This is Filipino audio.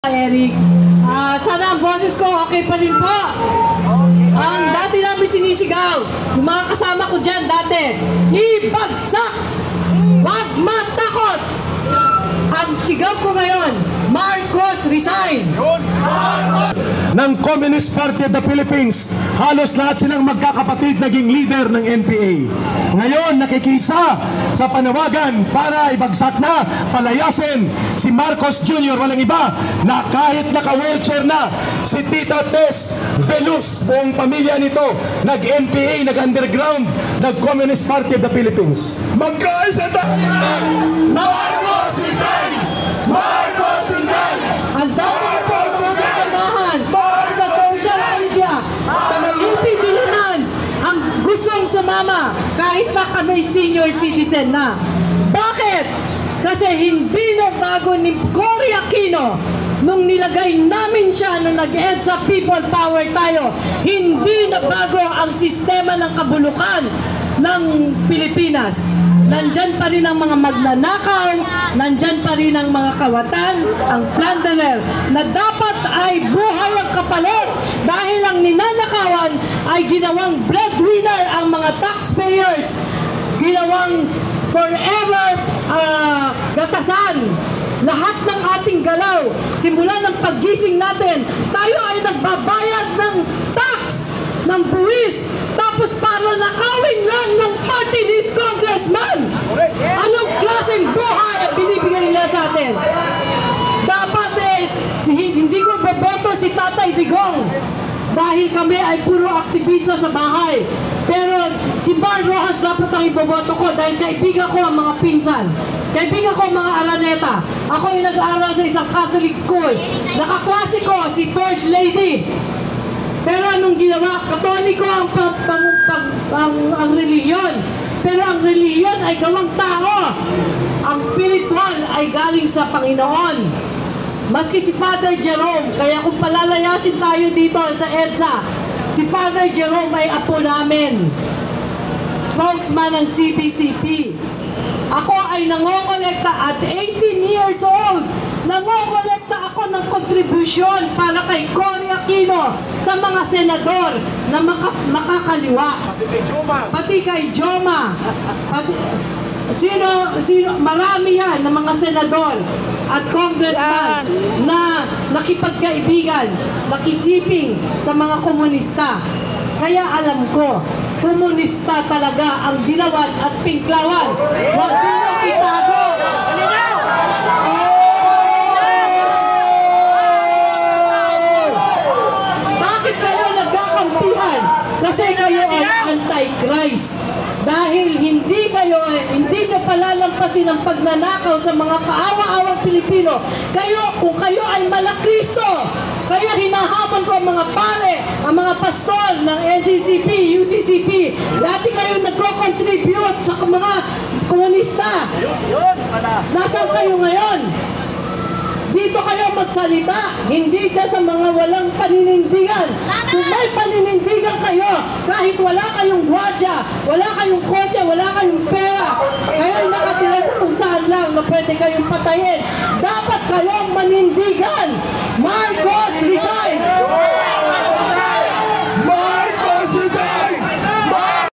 Eric. Sana ang boses ko okay pa rin po. Ang dati namin sinisigaw, yung mga kasama ko dyan dati, ibagsak! Wag matakot! Ang sigaw ko ngayon, Marcos resign! Ng Communist Party of the Philippines, halos lahat silang magkakapatid naging leader ng NPA. Ngayon, nakikisa sa panawagan para ibagsak na, palayasin si Marcos Jr. Walang iba na kahit naka-wheelchair na, si Tita Tess Veluz, buong pamilya nito, nag-NPA, nag-underground, nag-Communist Party of the Philippines. Magkaisa tayo! Marcos resign! Marcos resign! Ang dami po samahan sa social media, panayupi-bilinan ang gustong sumama kahit na kami senior citizen na. Bakit? Kasi hindi na bago ni Cory Aquino nung nilagay namin siya nung nag-ED sa People Power tayo, hindi na bago ang sistema ng kabulukan ng Pilipinas. Nandyan pa rin ang mga magnanakaw, nandyan pa rin ang mga kawatan, ang plunderer, na dapat ay buhay ang kapalit dahil ang ninanakawan ay ginawang breadwinner ang mga taxpayers, ginawang forever gatasan. Lahat ng ating galaw, simula ng paggising natin, tayo ay nagbabayad ng tax, ng buwis, tapos para nakawin lang ng party list congressman. Anong klaseng buhay ang binibigay nila sa atin? Dapat hindi ko boboto si Tatay Digong dahil kami ay puro aktivista sa bahay. Pero si Mar Rojas dapat ang iboboto ko dahil kaibigan ko ang mga pinsan. Kaibigan ko ang mga Araneta. Ako yung nag-aaral sa isang Catholic school. Nakaklase ko si First Lady. Pero anong ginawa? Katoliko ang reliyon. Pero ang reliyon ay gawang tao. Ang spiritual ay galing sa Panginoon. Maski si Father Jerome, kaya kung palalayasin tayo dito sa EDSA, si Father Jerome ay apo namin. Spokesman ng CBCP. Ako ay nangongolekta at 18 years old. Nangongolekta ako ng kontribusyon para kay Cory Aquino sa mga senador na makakaliwa. Pati kay Joma. Sino, marami yan ng mga senador at congressman na nakipagkaibigan, nakisiping sa mga komunista. Kaya alam ko, komunista talaga ang Dilawan at Pinklawan. Huwag niyo itago. Bakit kayo nagkakampihan? Kasi kayo ay anti-Christ. Dahil hindi nyo palalampasin ang pagnanakaw sa mga kaawa-awang Pilipino. Kung kayo ay malakristo, kaya hinahamon ko ang mga pare, ang mga pastor ng NCCP, UCCP. Dati kayo nagko-contribute sa mga komunista. Nasaan kayo ngayon? Dito kayo magsalita, hindi dyan sa mga walang paninindigan. Kung may paninindigan kayo, kahit wala kayong gwadya, wala kayong kotse, wala kayong pera, kayo nakatira sa kung saan lang na pwede kayong patayin.